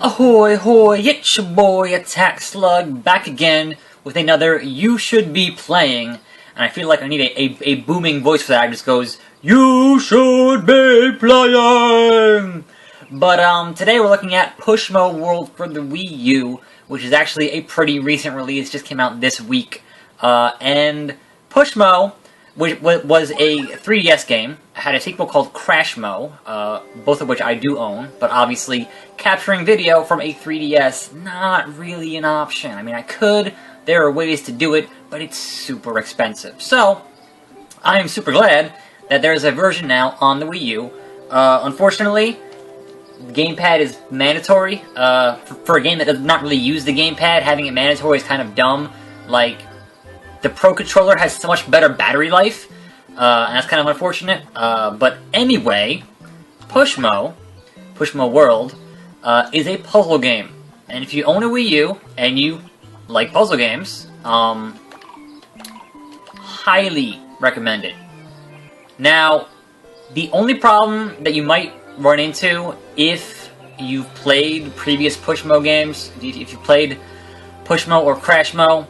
Ahoy hoy, it's your boy attackslug back again with another You Should Be Playing. And I feel like I need a booming voice for that. It just goes, You should be playing! But today we're looking at Pushmo World for the Wii U, which is actually a pretty recent release, just came out this week. And Pushmo, which was a 3DS game, had a sequel called Crashmo, both of which I do own, but obviously capturing video from a 3DS, not really an option. I mean, I could, there are ways to do it, but it's super expensive. So, I am super glad that there's a version now on the Wii U. Unfortunately, the gamepad is mandatory. For a game that does not really use the gamepad, having it mandatory is kind of dumb. Like, the Pro Controller has so much better battery life, and that's kind of unfortunate. But anyway, Pushmo World, is a puzzle game. And if you own a Wii U, and you like puzzle games, highly recommend it. Now, the only problem that you might run into if you've played previous Pushmo games, if you played Pushmo or Crashmo,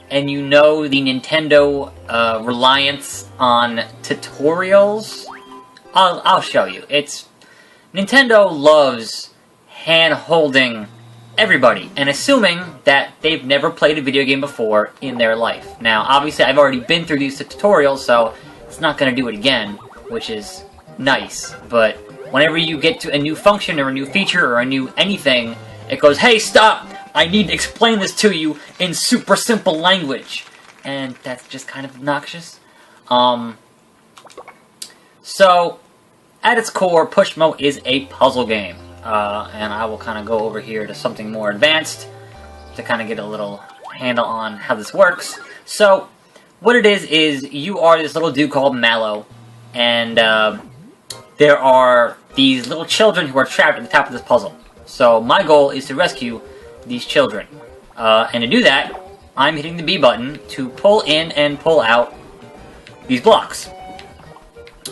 and you know the Nintendo reliance on tutorials, I'll show you. Nintendo loves hand-holding everybody, and assuming that they've never played a video game before in their life. Now, obviously, I've already been through these tutorials, so it's not going to do it again, which is nice. But whenever you get to a new function or a new feature or a new anything, it goes, hey, stop! I need to explain this to you in super simple language. And that's just kind of obnoxious. So, at its core, Pushmo is a puzzle game. And I will kind of go over here to something more advanced to kind of get a little handle on how this works. So, what it is you are this little dude called Mallow, and there are these little children who are trapped at the top of this puzzle. So, my goal is to rescue these children. And to do that, I'm hitting the B button to pull in and pull out these blocks.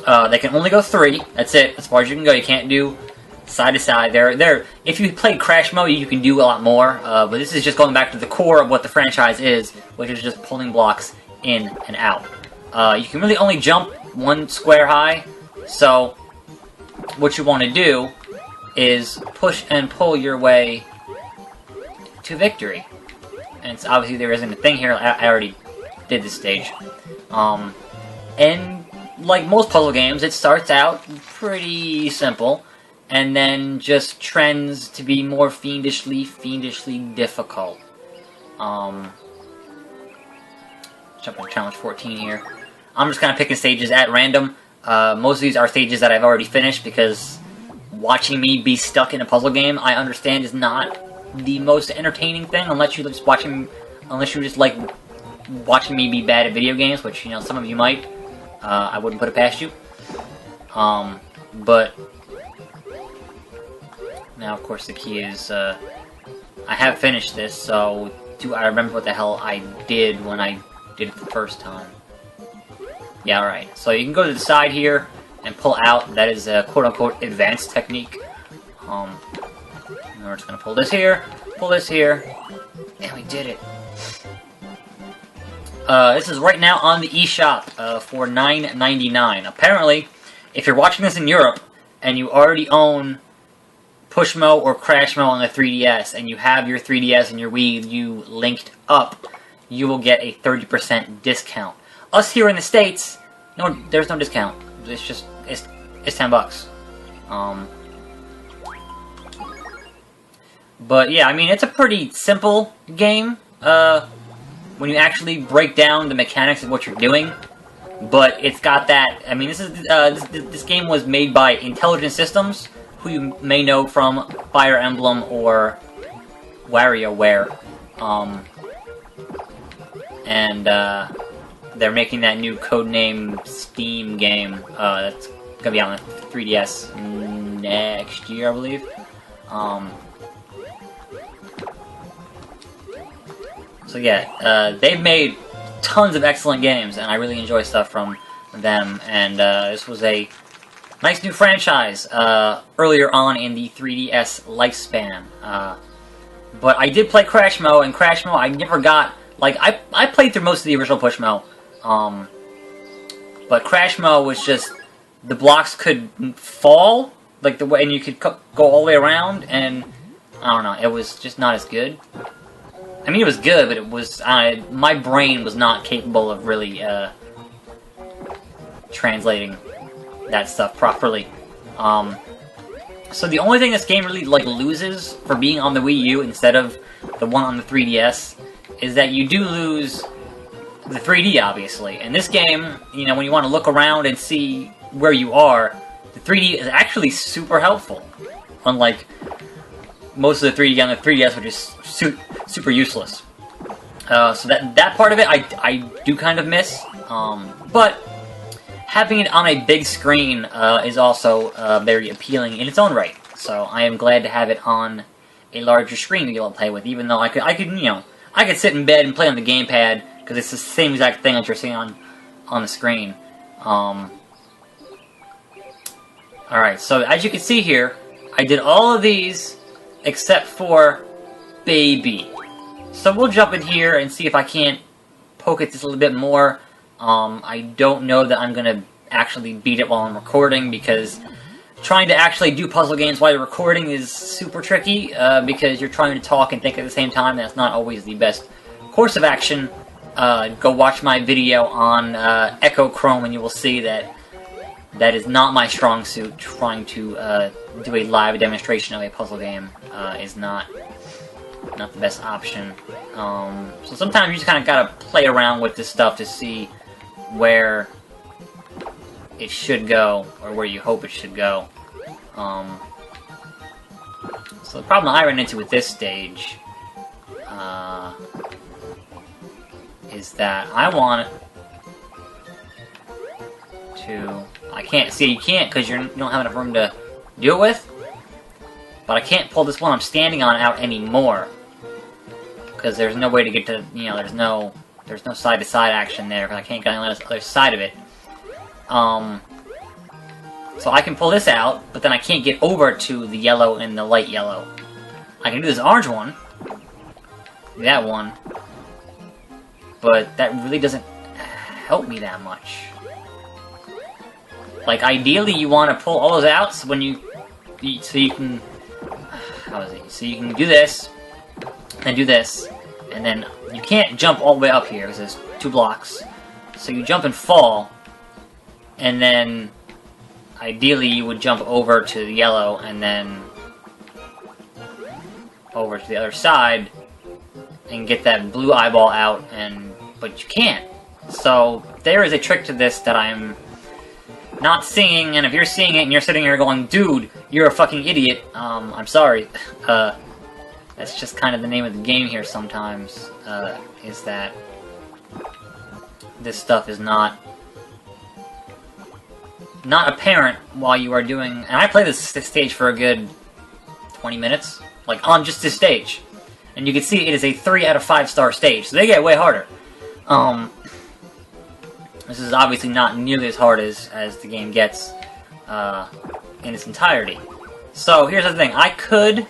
They can only go 3. That's it. As far as you can go. You can't do side to side. If you played Crash Mode, you can do a lot more. But this is just going back to the core of what the franchise is, which is just pulling blocks in and out. You can really only jump 1 square high. So, what you want to do is push and pull your way to victory. And it's obviously there isn't a thing here. I already did this stage. And like most puzzle games, it starts out pretty simple, and then just trends to be more fiendishly difficult. Jump on challenge 14 here. I'm just kind of picking stages at random. Most of these are stages that I've already finished, because watching me be stuck in a puzzle game, I understand, is not the most entertaining thing, unless you just like watching me be bad at video games, which, you know, some of you might. I wouldn't put it past you. But now, of course, the key is, I have finished this, so do I remember what the hell I did when I did it the first time? Yeah, alright. So you can go to the side here and pull out. That is a quote-unquote advanced technique. We're just gonna pull this here, and we did it. This is right now on the eShop for $9.99. Apparently, if you're watching this in Europe and you already own Pushmo or Crashmo on the 3DS, and you have your 3DS and your Wii U linked up, you will get a 30% discount. Us here in the States, no, there's no discount. It's just it's $10. But yeah, I mean, it's a pretty simple game when you actually break down the mechanics of what you're doing. But it's got that. I mean, this game was made by Intelligent Systems, who you may know from Fire Emblem or WarioWare. And they're making that new codename Steam game that's gonna be on the 3DS next year, I believe. So yeah, they've made tons of excellent games, and I really enjoy stuff from them, and this was a nice new franchise earlier on in the 3DS lifespan. But I did play Crashmo, and Crashmo I never got... Like, I played through most of the original Pushmo, but Crashmo was just... The blocks could fall, like the way, and you could go all the way around, and I don't know, it was just not as good. I mean, it was good, but it was... my brain was not capable of really translating that stuff properly. So the only thing this game really loses for being on the Wii U instead of the one on the 3DS is that you do lose the 3D, obviously. And this game, you know, when you want to look around and see where you are, the 3D is actually super helpful. Unlike most of the 3D on the 3DS, which is super useless. So that part of it I do kind of miss. But having it on a big screen is also very appealing in its own right. So I am glad to have it on a larger screen to be able to play with, even though I could you know, I could sit in bed and play on the gamepad, because it's the same exact thing that you're seeing on the screen. Alright, so as you can see here, I did all of these except for Baby. So we'll jump in here and see if I can't poke it just a little bit more. I don't know that I'm going to actually beat it while I'm recording, because trying to actually do puzzle games while you're recording is super tricky, because you're trying to talk and think at the same time. That's not always the best course of action. Go watch my video on Echo Chrome and you will see that that is not my strong suit. Trying to do a live demonstration of a puzzle game is not the best option. So sometimes you just kind of gotta play around with this stuff to see where it should go, or where you hope it should go. So the problem I ran into with this stage is that I want to... I can't see, you can't because you don't have enough room to do it with. But I can't pull this one I'm standing on out anymore, because there's no way to get to, you know, there's no side-to-side action there, because I can't get on the other side of it. So I can pull this out, but then I can't get over to the yellow and the light yellow. I can do this orange one, that one, but that really doesn't help me that much. Like, ideally you want to pull all those out so when so you can... How is it? So you can do this, and do this, and then you can't jump all the way up here because there's 2 blocks. So you jump and fall, and then ideally you would jump over to the yellow and then over to the other side and get that blue eyeball out, but you can't. So there is a trick to this that I'm not seeing, and if you're seeing it and you're sitting here going, dude, you're a fucking idiot, I'm sorry. That's just kind of the name of the game here sometimes, is that this stuff is not apparent while you are doing... And I played this stage for a good 20 minutes, like, on just this stage. And you can see it is a 3 out of 5 star stage, so they get way harder. This is obviously not nearly as hard as the game gets in its entirety. So, here's the thing. I could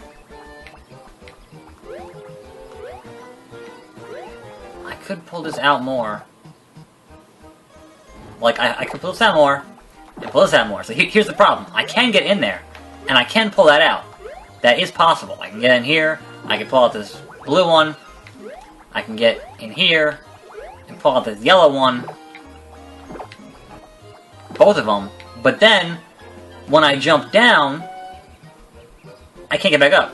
pull this out more. Like, I could pull this out more, and pull this out more. So here's the problem. I can get in there, and I can pull that out. That is possible. I can get in here, I can pull out this blue one, I can get in here, and pull out this yellow one. Both of them. But then, when I jump down, I can't get back up.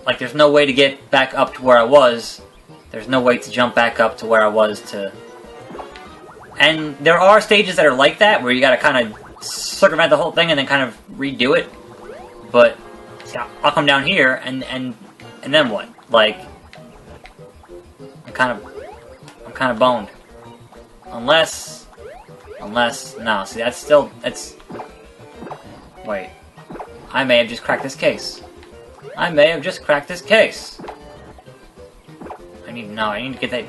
Like, there's no way to get back up to where I was. There's no way to jump back up to where I was to... And there are stages that are like that, where you gotta kind of circumvent the whole thing and then kind of redo it. But, I'll come down here, and then what? Like, I'm kind of boned. Unless, no, see, that's... Wait. I may have just cracked this case. I need to get that...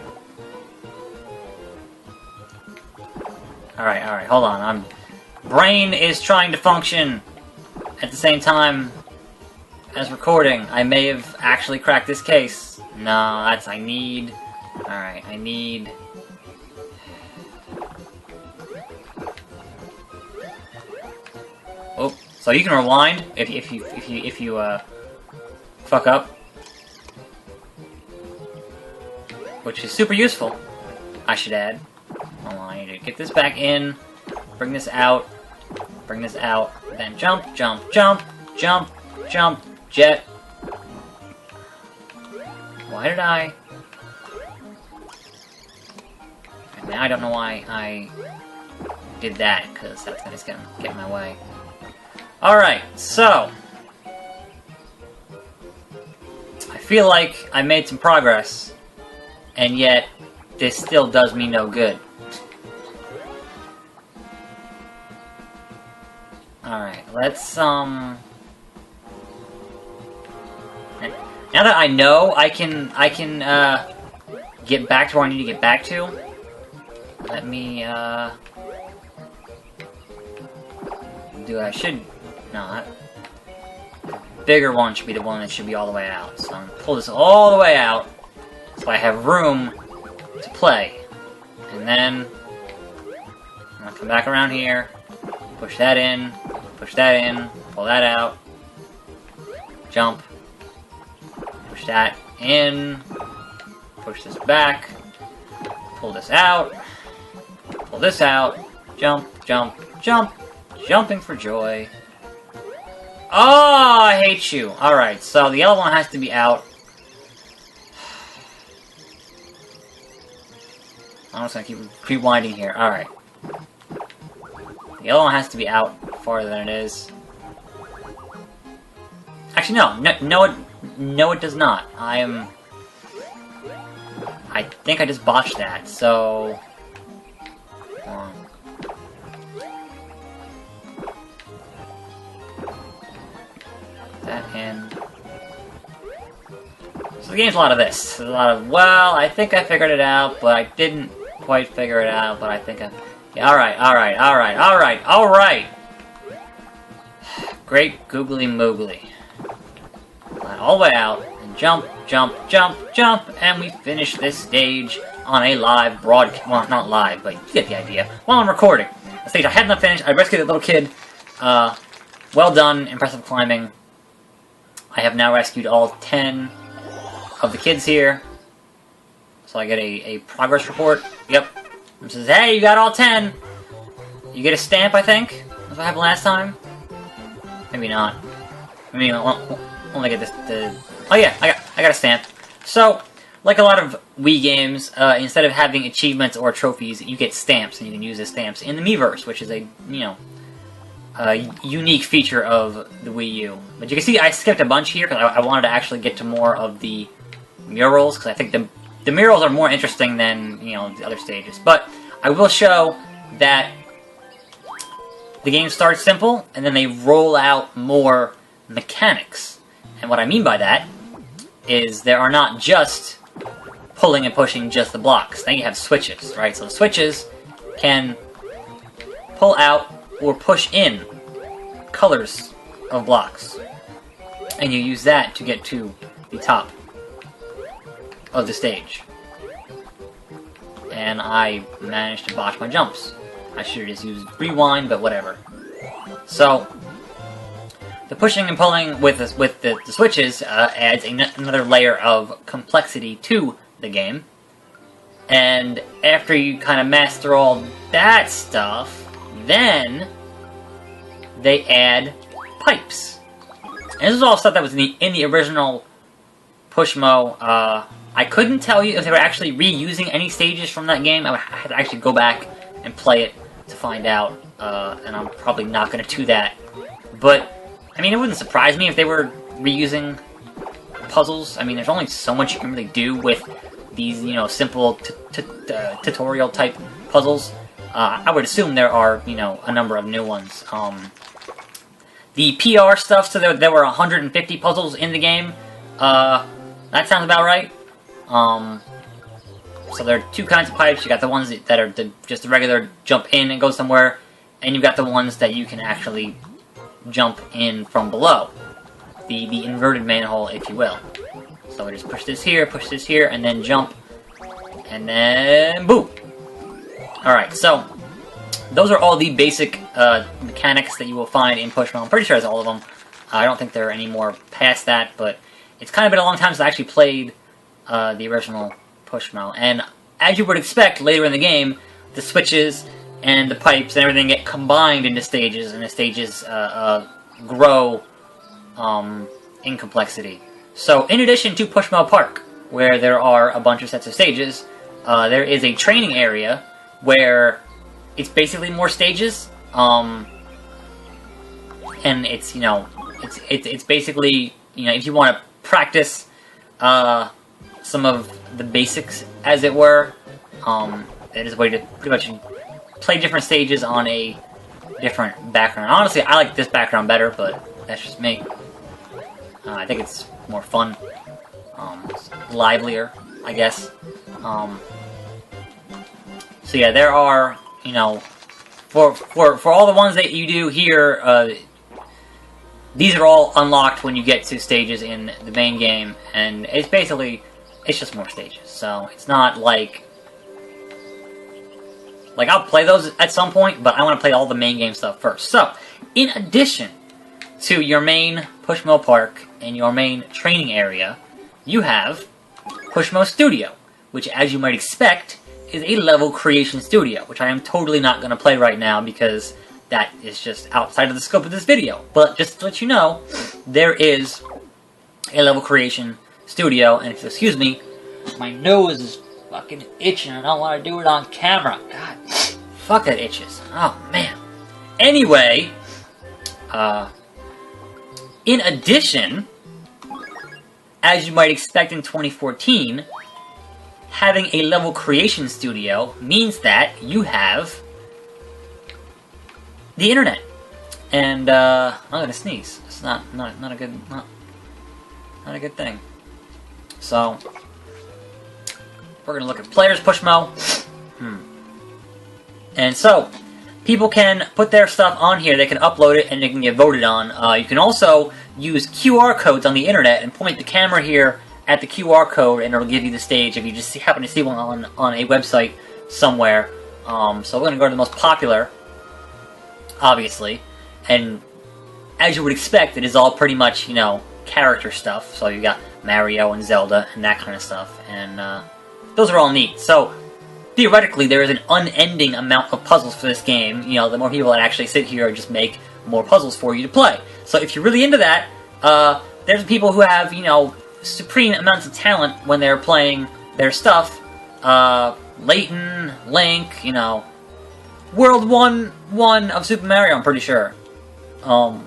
Alright, hold on, brain is trying to function at the same time as recording. I may have actually cracked this case. No, that's... I need... Alright, I need... Oh, so you can rewind if you fuck up, which is super useful, I should add. Hold on, I need to get this back in, bring this out, then jump, jump, jump, jump, jump, jet. Why did I... And now I don't know why I did that, because that's gonna get in my way. Alright, so... I feel like I made some progress, and yet this still does me no good. Alright, let's, Now that I know I can, get back to where I need to get back to, let me, do what I should not. Bigger one should be the one that should be all the way out. So I'm gonna pull this all the way out, so I have room to play. And then, I'm gonna come back around here, push that in, pull that out, jump, push that in, push this back, pull this out, jump, jump, jump, jumping for joy. Oh, I hate you. Alright, so the yellow one has to be out. I'm just gonna keep winding here. Alright. The yellow one has to be out farther than it is. Actually, no, it does not. I think I just botched that, so... Hold on. That in. So the game's a lot of this. There's a lot of, well, I think I figured it out, but I didn't quite figure it out, but I think I... Yeah, alright! Great googly moogly. All the way out, and jump, jump, jump, jump, and we finish this stage on a live broadcast. Well, not live, but you get the idea. While I'm recording. A stage I had not finished. I rescued a little kid. Well done, impressive climbing. I have now rescued all 10 of the kids here. So I get a progress report. Yep. It says, hey, you got all 10. You get a stamp, I think. That's what happened last time. Maybe not. Maybe I'll only get this. Oh yeah, I got a stamp. So, like a lot of Wii games, instead of having achievements or trophies, you get stamps, and you can use the stamps in the Miiverse, which is a, unique feature of the Wii U. But you can see I skipped a bunch here, because I wanted to actually get to more of the murals, because I think the murals are more interesting than, the other stages. But I will show that the game starts simple, and then they roll out more mechanics. And what I mean by that is there are not just pulling and pushing just the blocks. Then you have switches, right? So the switches can pull out or push in colors of blocks. And you use that to get to the top of the stage. And I managed to botch my jumps. I should have just used rewind, but whatever. So, the pushing and pulling with the switches adds another layer of complexity to the game. And after you kind of master all that stuff, then they add pipes. And this is all stuff that was in the original Pushmo. I couldn't tell you if they were actually reusing any stages from that game. I would have to actually go back and play it to find out, and I'm probably not going to do that. But, I mean, it wouldn't surprise me if they were reusing puzzles. I mean, there's only so much you can really do with these, simple tutorial-type puzzles. I would assume there are, a number of new ones. The PR stuff, so there were 150 puzzles in the game. That sounds about right. So there are two kinds of pipes. You got the ones that are just the regular jump in and go somewhere, and you've got the ones that you can actually jump in from below. The inverted manhole, if you will. So we just push this here, and then jump, and then boom! Alright, so those are all the basic mechanics that you will find in Pushmo. I'm pretty sure that's all of them. I don't think there are any more past that, but it's kind of been a long time since I actually played the original Pushmo. And as you would expect, later in the game, the switches and the pipes and everything get combined into stages, and the stages grow in complexity. So, in addition to Pushmo Park, where there are a bunch of sets of stages, there is a training area where it's basically more stages, and it's, you know, it's basically, you know, if you want to practice some of the basics, as it were, it is a way to pretty much play different stages on a different background. Honestly, I like this background better, but that's just me. I think it's more fun, livelier, I guess. So yeah, there are, you know, for all the ones that you do here, these are all unlocked when you get to stages in the main game, and it's basically, it's just more stages. So it's not like I'll play those at some point, but I want to play all the main game stuff first. So, in addition to your main Pushmo Park and your main training area, you have Pushmo Studio, which, as you might expect, is a level creation studio, which I am totally not going to play right now because that is just outside of the scope of this video. But just to let you know, there is a level creation studio, and if you'll excuse me, my nose is fucking itching. I don't want to do it on camera. God, fuck, that itches. Oh, man. Anyway, in addition, as you might expect in 2014, having a level creation studio means that you have the internet. And I'm gonna sneeze. It's not a good thing. So we're gonna look at players Pushmo. And so people can put their stuff on here, they can upload it, and it can get voted on. You can also use QR codes on the internet and point the camera here at the QR code, and it'll give you the stage if you just happen to see one on a website somewhere. So we're going to go to the most popular, obviously, and as you would expect, it is all pretty much, you know, character stuff. So you got Mario and Zelda and that kind of stuff, and those are all neat. So theoretically, there is an unending amount of puzzles for this game. You know, the more people that actually sit here and just make more puzzles for you to play. So if you're really into that, there's people who have, you know, supreme amounts of talent when they're playing their stuff. Layton, Link, you know, World 1 of Super Mario, I'm pretty sure. Mario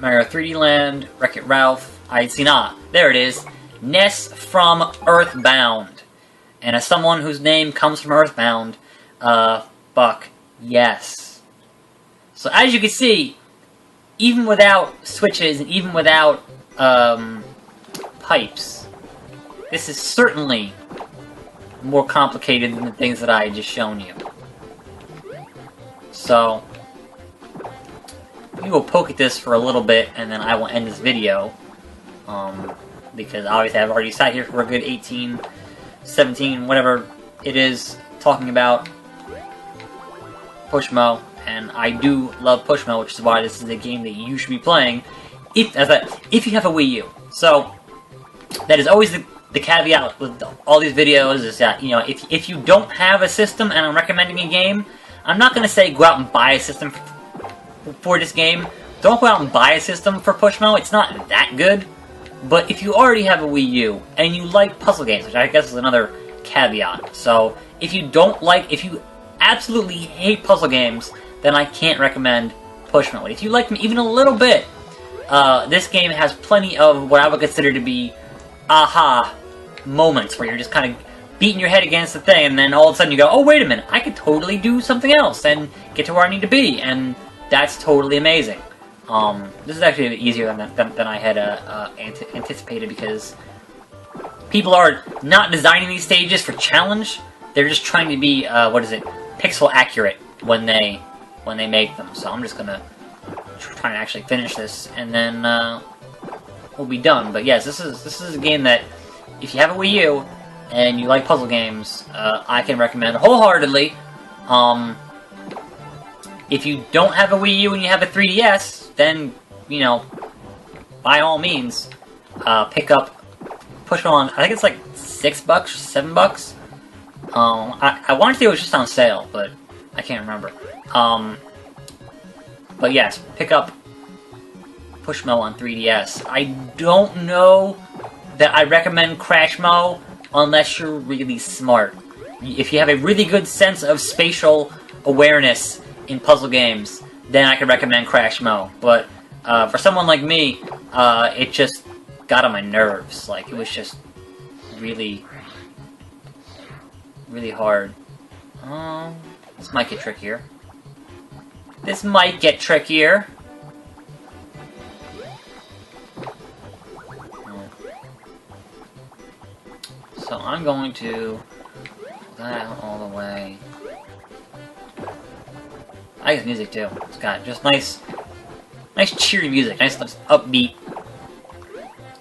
3D Land, Wreck-It Ralph, there it is. Ness from Earthbound. And as someone whose name comes from Earthbound, fuck, yes. So as you can see, even without switches, and even without, pipes, this is certainly more complicated than the things that I had just shown you. So, we will poke at this for a little bit, and then I will end this video, because obviously I've already sat here for a good 18, 17, whatever it is, talking about Pushmo, and I do love Pushmo, which is why this is a game that you should be playing if you have a Wii U. So, that is always the caveat with all these videos, is that, you know, if you don't have a system and I'm recommending a game, I'm not going to say go out and buy a system for this game. Don't go out and buy a system for Pushmo, it's not that good. But if you already have a Wii U, and you like puzzle games, which I guess is another caveat, so if you absolutely hate puzzle games, then I can't recommend Pushmo. But if you like them even a little bit, this game has plenty of what I would consider to be aha moments, where you're just kind of beating your head against the thing, and then all of a sudden you go, oh, wait a minute, I could totally do something else and get to where I need to be, and that's totally amazing. This is actually a bit easier than I had anticipated, because people are not designing these stages for challenge, they're just trying to be, pixel accurate when they make them. So I'm just gonna try and actually finish this, and then we'll be done. But yes, this is a game that if you have a Wii U and you like puzzle games, I can recommend wholeheartedly. If you don't have a Wii U and you have a 3DS, then, you know, by all means, pick up Pushmo on, I think it's like $6, $7. I want to say it was just on sale, but I can't remember. But yes, pick up Pushmo on 3DS. I don't know that I recommend Crashmo unless you're really smart. If you have a really good sense of spatial awareness in puzzle games, then I could recommend Crashmo. But for someone like me, it just got on my nerves. Like, it was just really, really hard. This might get trickier. This might get trickier. So I'm going to pull that out all the way. I like the music too. It's got just nice cheery music, nice upbeat.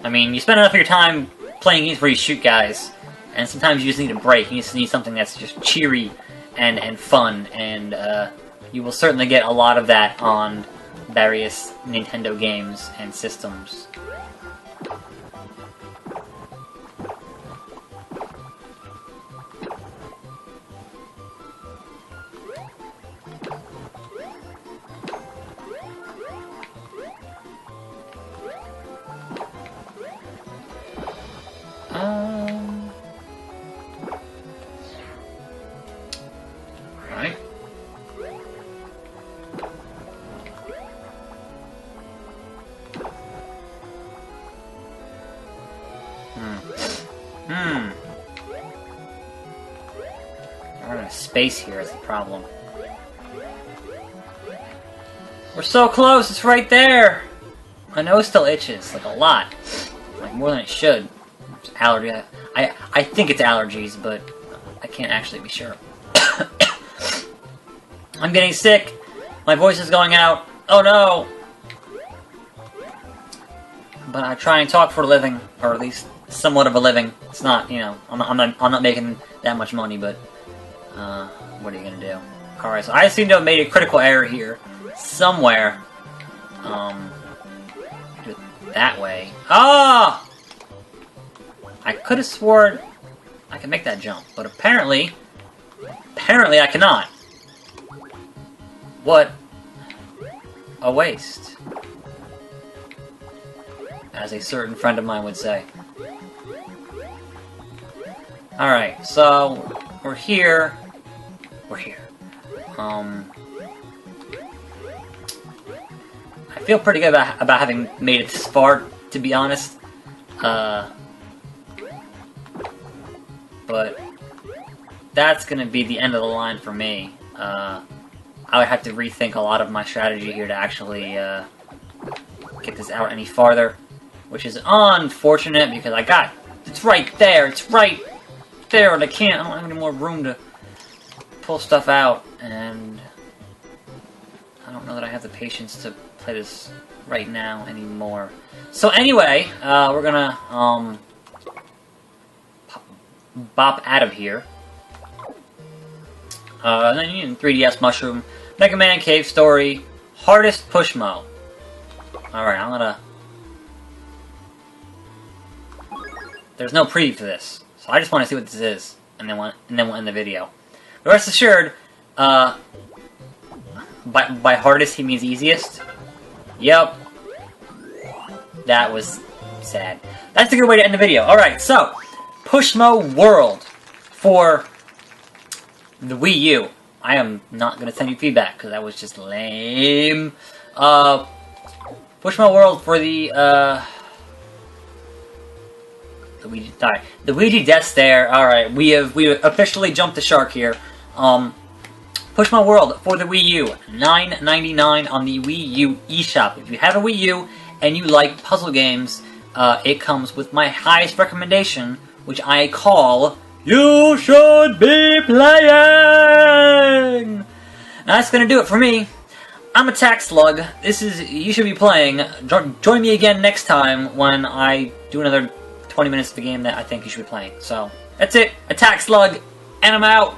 I mean, you spend enough of your time playing games where you shoot guys, and sometimes you just need a break. You just need something that's just cheery and fun, and you will certainly get a lot of that on various Nintendo games and systems. Right. We're in a space here is the problem. We're so close, it's right there! My nose still itches, like a lot. Like more than it should. It's allergy. I think it's allergies, but I can't actually be sure. I'm getting sick. My voice is going out. Oh no! But I try and talk for a living, or at least somewhat of a living. It's not, you know, I'm not making that much money, but what are you gonna do? All right, so I seem to have made a critical error here somewhere. Do it that way. Ah! I could have sworn I could make that jump, but apparently I cannot. What a waste, as a certain friend of mine would say. Alright, so we're here. We're here. I feel pretty good about having made it this far, to be honest. But that's gonna be the end of the line for me. I would have to rethink a lot of my strategy here to actually get this out any farther, which is unfortunate because it's right there, and I don't have any more room to pull stuff out, and I don't know that I have the patience to play this right now anymore. So anyway, we're gonna bop out of here. And then you need 3DS Mushroom, Mega Man Cave Story, Hardest Pushmo. Alright, I'm gonna... There's no preview for this, so I just want to see what this is, and then we'll end the video. But rest assured, by hardest he means easiest. Yep. That was sad. That's a good way to end the video. Alright, so, Pushmo World for the Wii U. I am not going to send you feedback, because that was just lame. Pushmo World for the Luigi Death Stare. Alright, we have officially jumped the shark here. Pushmo World for the Wii U, $9.99 on the Wii U eShop. If you have a Wii U and you like puzzle games, it comes with my highest recommendation, which I call You Should Be Playing! And that's gonna do it for me. I'm attackslug. This is You Should Be Playing. Join me again next time when I do another 20 minutes of the game that I think you should be playing. So, that's it. attackslug, and I'm out.